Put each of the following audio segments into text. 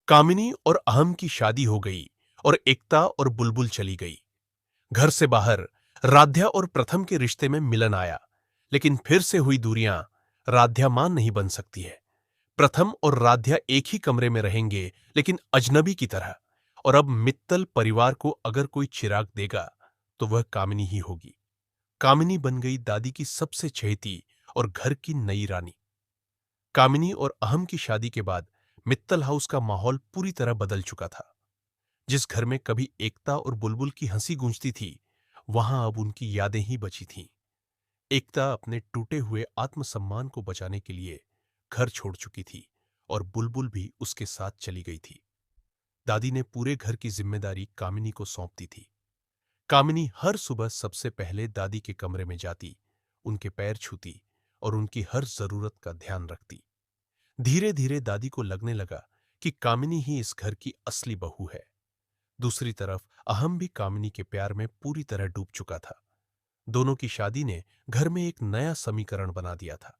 कामिनी और अहम की शादी हो गई और एकता और बुलबुल चली गई। घर से बाहर राध्या और प्रथम के रिश्ते में मिलन आया, लेकिन फिर से हुई दूरियां राध्या मान नहीं बन सकती है। प्रथम और राध्या एक ही कमरे में रहेंगे, लेकिन अजनबी की तरह। और अब मित्तल परिवार को अगर कोई चिराग देगा तो वह कामिनी ही होगी। कामिनी बन गई दादी की सबसे चहेती और घर की नई रानी। कामिनी और अहम की शादी के बाद मित्तल हाउस का माहौल पूरी तरह बदल चुका था। जिस घर में कभी एकता और बुलबुल की हंसी गूंजती थी, वहां अब उनकी यादें ही बची थीं। एकता अपने टूटे हुए आत्मसम्मान को बचाने के लिए घर छोड़ चुकी थी और बुलबुल भी उसके साथ चली गई थी। दादी ने पूरे घर की जिम्मेदारी कामिनी को सौंप दी थी। कामिनी हर सुबह सबसे पहले दादी के कमरे में जाती, उनके पैर छूती और उनकी हर जरूरत का ध्यान रखती। धीरे धीरे दादी को लगने लगा कि कामिनी ही इस घर की असली बहू है। दूसरी तरफ अहम भी कामिनी के प्यार में पूरी तरह डूब चुका था। दोनों की शादी ने घर में एक नया समीकरण बना दिया था,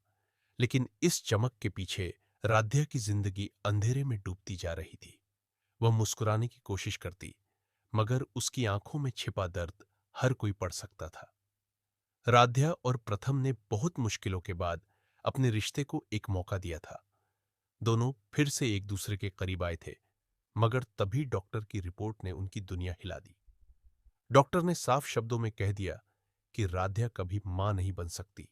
लेकिन इस चमक के पीछे राध्या की जिंदगी अंधेरे में डूबती जा रही थी। वह मुस्कुराने की कोशिश करती, मगर उसकी आंखों में छिपा दर्द हर कोई पढ़ सकता था। राध्या और प्रथम ने बहुत मुश्किलों के बाद अपने रिश्ते को एक मौका दिया था। दोनों फिर से एक दूसरे के करीब आए थे, मगर तभी डॉक्टर की रिपोर्ट ने उनकी दुनिया हिला दी। डॉक्टर ने साफ शब्दों में कह दिया कि राध्या कभी मां नहीं बन सकती।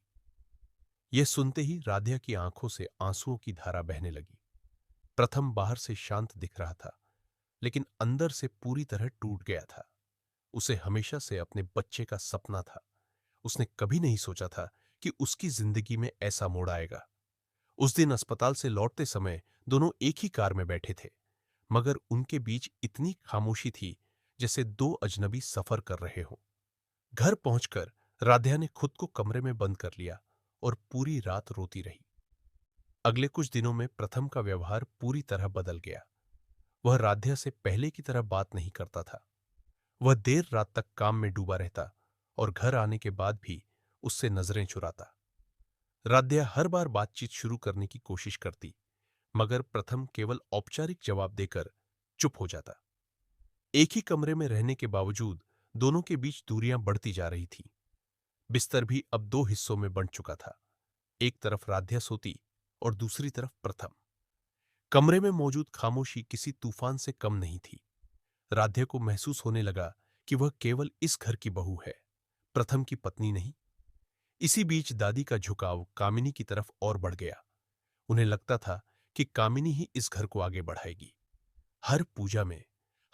यह सुनते ही राध्या की आंखों से आंसुओं की धारा बहने लगी। प्रथम बाहर से शांत दिख रहा था, लेकिन अंदर से पूरी तरह टूट गया था। उसे हमेशा से अपने बच्चे का सपना था। उसने कभी नहीं सोचा था कि उसकी जिंदगी में ऐसा मोड़ आएगा। उस दिन अस्पताल से लौटते समय दोनों एक ही कार में बैठे थे, मगर उनके बीच इतनी खामोशी थी जैसे दो अजनबी सफर कर रहे हों। घर पहुंचकर राध्या ने खुद को कमरे में बंद कर लिया और पूरी रात रोती रही। अगले कुछ दिनों में प्रथम का व्यवहार पूरी तरह बदल गया। वह राध्या से पहले की तरह बात नहीं करता था। वह देर रात तक काम में डूबा रहता और घर आने के बाद भी उससे नजरें चुराता। राध्या हर बार बातचीत शुरू करने की कोशिश करती, मगर प्रथम केवल औपचारिक जवाब देकर चुप हो जाता। एक ही कमरे में रहने के बावजूद दोनों के बीच दूरियां बढ़ती जा रही थीं। बिस्तर भी अब दो हिस्सों में बंट चुका था। एक तरफ राध्या सोती और दूसरी तरफ प्रथम। कमरे में मौजूद खामोशी किसी तूफान से कम नहीं थी। राध्या को महसूस होने लगा कि वह केवल इस घर की बहू है, प्रथम की पत्नी नहीं। इसी बीच दादी का झुकाव कामिनी की तरफ और बढ़ गया। उन्हें लगता था कि कामिनी ही इस घर को आगे बढ़ाएगी। हर पूजा में,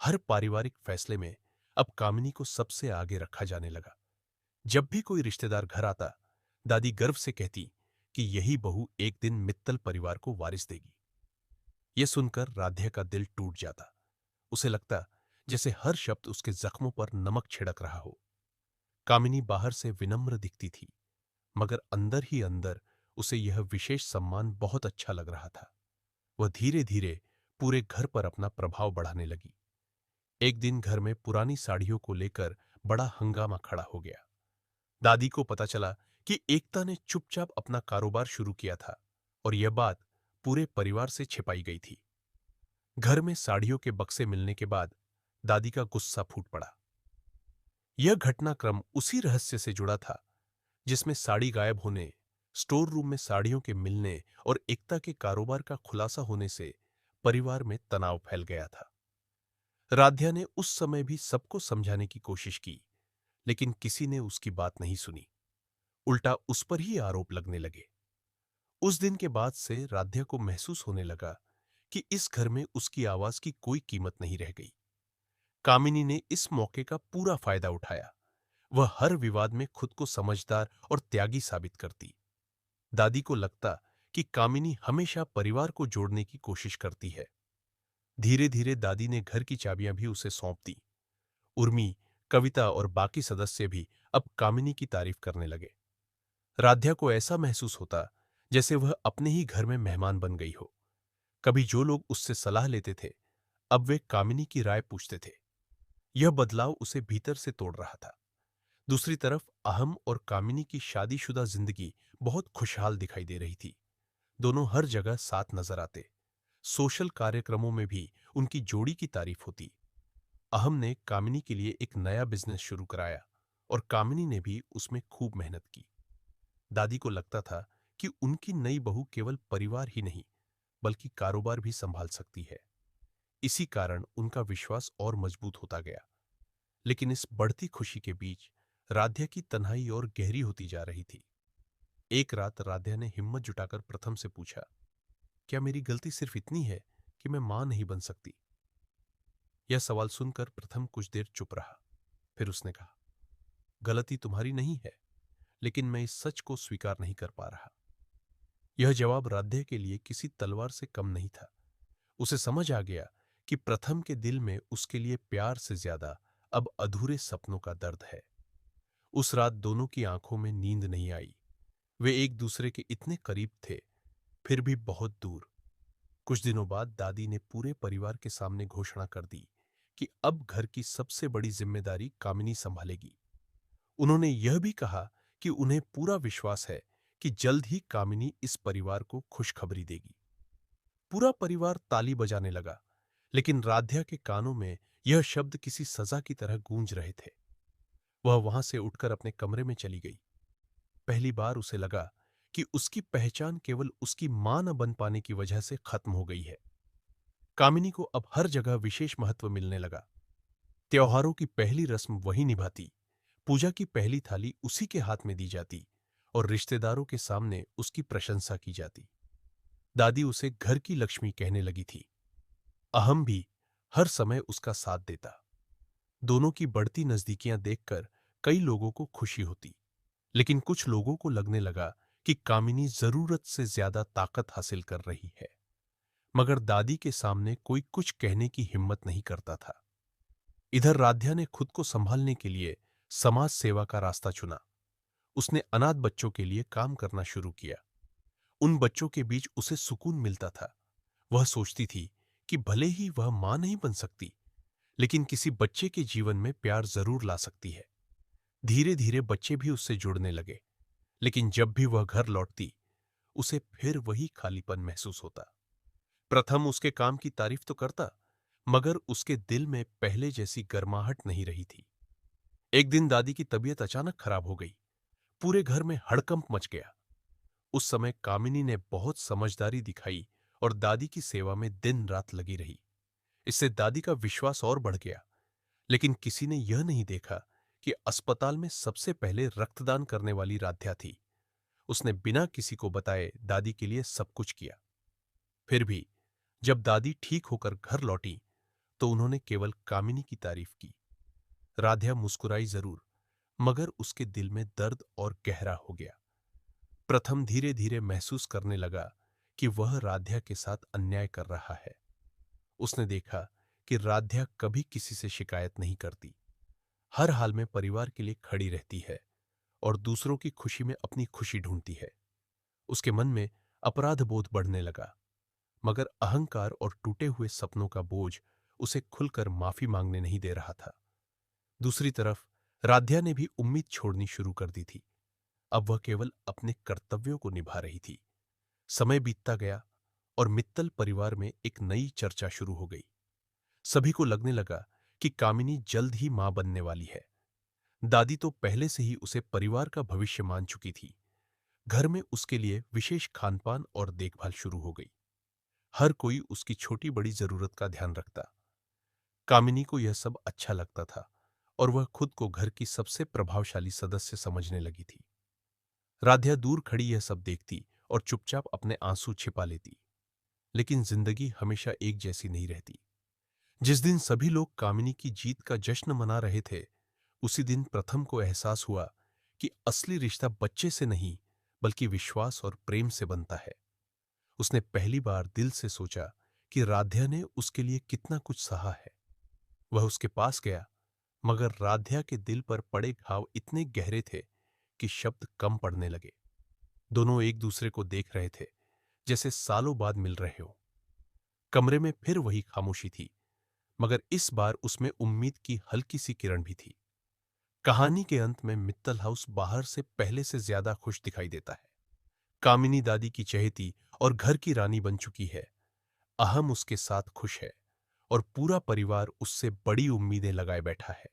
हर पारिवारिक फैसले में अब कामिनी को सबसे आगे रखा जाने लगा। जब भी कोई रिश्तेदार घर आता, दादी गर्व से कहती कि यही बहू एक दिन मित्तल परिवार को वारिस देगी। यह सुनकर राध्या का दिल टूट जाता। उसे लगता जैसे हर शब्द उसके जख्मों पर नमक छिड़क रहा हो। कामिनी बाहर से विनम्र दिखती थी, मगर अंदर ही अंदर उसे यह विशेष सम्मान बहुत अच्छा लग रहा था। वह धीरे धीरे पूरे घर पर अपना प्रभाव बढ़ाने लगी। एक दिन घर में पुरानी साड़ियों को लेकर बड़ा हंगामा खड़ा हो गया। दादी को पता चला कि एकता ने चुपचाप अपना कारोबार शुरू किया था और यह बात पूरे परिवार से छिपाई गई थी। घर में साड़ियों के बक्से मिलने के बाद दादी का गुस्सा फूट पड़ा। यह घटनाक्रम उसी रहस्य से जुड़ा था जिसमें साड़ी गायब होने, स्टोर रूम में साड़ियों के मिलने और एकता के कारोबार का खुलासा होने से परिवार में तनाव फैल गया था। राध्या ने उस समय भी सबको समझाने की कोशिश की, लेकिन किसी ने उसकी बात नहीं सुनी। उल्टा उस पर ही आरोप लगने लगे। उस दिन के बाद से राध्या को महसूस होने लगा कि इस घर में उसकी आवाज की कोई कीमत नहीं रह गई। कामिनी ने इस मौके का पूरा फायदा उठाया। वह हर विवाद में खुद को समझदार और त्यागी साबित करती। दादी को लगता कि कामिनी हमेशा परिवार को जोड़ने की कोशिश करती है। धीरे धीरे दादी ने घर की चाबियां भी उसे सौंप दी। उर्मी, कविता और बाकी सदस्य भी अब कामिनी की तारीफ करने लगे। राध्या को ऐसा महसूस होता जैसे वह अपने ही घर में मेहमान बन गई हो। कभी जो लोग उससे सलाह लेते थे, अब वे कामिनी की राय पूछते थे। यह बदलाव उसे भीतर से तोड़ रहा था। दूसरी तरफ अहम और कामिनी की शादीशुदा जिंदगी बहुत खुशहाल दिखाई दे रही थी। दोनों हर जगह साथ नजर आते, सोशल कार्यक्रमों में भी उनकी जोड़ी की तारीफ होती। अहम ने कामिनी के लिए एक नया बिजनेस शुरू कराया और कामिनी ने भी उसमें खूब मेहनत की। दादी को लगता था कि उनकी नई बहू केवल परिवार ही नहीं बल्कि कारोबार भी संभाल सकती है। इसी कारण उनका विश्वास और मजबूत होता गया। लेकिन इस बढ़ती खुशी के बीच राध्या की तन्हाई और गहरी होती जा रही थी। एक रात राध्या ने हिम्मत जुटाकर प्रथम से पूछा, क्या मेरी गलती सिर्फ इतनी है कि मैं मां नहीं बन सकती? यह सवाल सुनकर प्रथम कुछ देर चुप रहा। फिर उसने कहा, गलती तुम्हारी नहीं है, लेकिन मैं इस सच को स्वीकार नहीं कर पा रहा। यह जवाब राध्या के लिए किसी तलवार से कम नहीं था। उसे समझ आ गया कि प्रथम के दिल में उसके लिए प्यार से ज्यादा अब अधूरे सपनों का दर्द है। उस रात दोनों की आंखों में नींद नहीं आई। वे एक दूसरे के इतने करीब थे, फिर भी बहुत दूर। कुछ दिनों बाद दादी ने पूरे परिवार के सामने घोषणा कर दी कि अब घर की सबसे बड़ी जिम्मेदारी कामिनी संभालेगी। उन्होंने यह भी कहा कि उन्हें पूरा विश्वास है कि जल्द ही कामिनी इस परिवार को खुशखबरी देगी। पूरा परिवार ताली बजाने लगा, लेकिन राध्या के कानों में यह शब्द किसी सजा की तरह गूंज रहे थे। वह वहां से उठकर अपने कमरे में चली गई। पहली बार उसे लगा कि उसकी पहचान केवल उसकी मां न बन पाने की वजह से खत्म हो गई है। कामिनी को अब हर जगह विशेष महत्व मिलने लगा। त्योहारों की पहली रस्म वही निभाती, पूजा की पहली थाली उसी के हाथ में दी जाती और रिश्तेदारों के सामने उसकी प्रशंसा की जाती। दादी उसे घर की लक्ष्मी कहने लगी थी। अहम भी हर समय उसका साथ देता। दोनों की बढ़ती नजदीकियां देखकर कई लोगों को खुशी होती, लेकिन कुछ लोगों को लगने लगा कि कामिनी जरूरत से ज्यादा ताकत हासिल कर रही है। मगर दादी के सामने कोई कुछ कहने की हिम्मत नहीं करता था। इधर राध्या ने खुद को संभालने के लिए समाज सेवा का रास्ता चुना। उसने अनाथ बच्चों के लिए काम करना शुरू किया। उन बच्चों के बीच उसे सुकून मिलता था। वह सोचती थी कि भले ही वह मां नहीं बन सकती, लेकिन किसी बच्चे के जीवन में प्यार जरूर ला सकती है। धीरे धीरे बच्चे भी उससे जुड़ने लगे, लेकिन जब भी वह घर लौटती, उसे फिर वही खालीपन महसूस होता। प्रथम उसके काम की तारीफ तो करता, मगर उसके दिल में पहले जैसी गर्माहट नहीं रही थी। एक दिन दादी की तबीयत अचानक खराब हो गई। पूरे घर में हड़कंप मच गया। उस समय कामिनी ने बहुत समझदारी दिखाई और दादी की सेवा में दिन रात लगी रही। इससे दादी का विश्वास और बढ़ गया। लेकिन किसी ने यह नहीं देखा कि अस्पताल में सबसे पहले रक्तदान करने वाली राध्या थी। उसने बिना किसी को बताए दादी के लिए सब कुछ किया। फिर भी जब दादी ठीक होकर घर लौटी, तो उन्होंने केवल कामिनी की तारीफ की। राध्या मुस्कुराई जरूर, मगर उसके दिल में दर्द और गहरा हो गया। प्रथम धीरे धीरे महसूस करने लगा कि वह राध्या के साथ अन्याय कर रहा है। उसने देखा कि राध्या कभी किसी से शिकायत नहीं करती, हर हाल में परिवार के लिए खड़ी रहती है और दूसरों की खुशी में अपनी खुशी ढूंढती है। उसके मन में अपराध बोध बढ़ने लगा, मगर अहंकार और टूटे हुए सपनों का बोझ उसे खुलकर माफी मांगने नहीं दे रहा था। दूसरी तरफ राध्या ने भी उम्मीद छोड़नी शुरू कर दी थी। अब वह केवल अपने कर्तव्यों को निभा रही थी। समय बीतता गया और मित्तल परिवार में एक नई चर्चा शुरू हो गई। सभी को लगने लगा कि कामिनी जल्द ही मां बनने वाली है। दादी तो पहले से ही उसे परिवार का भविष्य मान चुकी थी। घर में उसके लिए विशेष खानपान और देखभाल शुरू हो गई। हर कोई उसकी छोटी बड़ी जरूरत का ध्यान रखता। कामिनी को यह सब अच्छा लगता था और वह खुद को घर की सबसे प्रभावशाली सदस्य समझने लगी थी। राध्या दूर खड़ी यह सब देखती और चुपचाप अपने आंसू छिपा लेती। लेकिन जिंदगी हमेशा एक जैसी नहीं रहती। जिस दिन सभी लोग कामिनी की जीत का जश्न मना रहे थे, उसी दिन प्रथम को एहसास हुआ कि असली रिश्ता बच्चे से नहीं बल्कि विश्वास और प्रेम से बनता है। उसने पहली बार दिल से सोचा कि राध्या ने उसके लिए कितना कुछ सहा है। वह उसके पास गया, मगर राध्या के दिल पर पड़े घाव इतने गहरे थे कि शब्द कम पड़ने लगे। दोनों एक दूसरे को देख रहे थे, जैसे सालों बाद मिल रहे हो। कमरे में फिर वही खामोशी थी, मगर इस बार उसमें उम्मीद की हल्की सी किरण भी थी। कहानी के अंत में मित्तल हाउस बाहर से पहले से ज्यादा खुश दिखाई देता है। कामिनी दादी की चहेती और घर की रानी बन चुकी है। अहम उसके साथ खुश है और पूरा परिवार उससे बड़ी उम्मीदें लगाए बैठा है।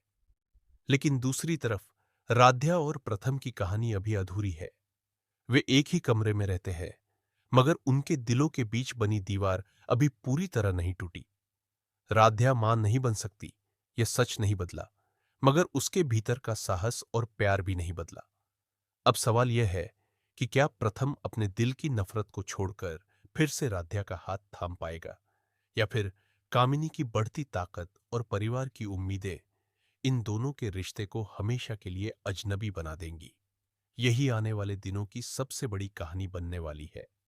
लेकिन दूसरी तरफ राध्या और प्रथम की कहानी अभी अधूरी है। वे एक ही कमरे में रहते हैं, मगर उनके दिलों के बीच बनी दीवार अभी पूरी तरह नहीं टूटी। राध्या मां नहीं बन सकती, यह सच नहीं बदला, मगर उसके भीतर का साहस और प्यार भी नहीं बदला। अब सवाल यह है कि क्या प्रथम अपने दिल की नफरत को छोड़कर फिर से राध्या का हाथ थाम पाएगा, या फिर कामिनी की बढ़ती ताकत और परिवार की उम्मीदें इन दोनों के रिश्ते को हमेशा के लिए अजनबी बना देंगी। यही आने वाले दिनों की सबसे बड़ी कहानी बनने वाली है।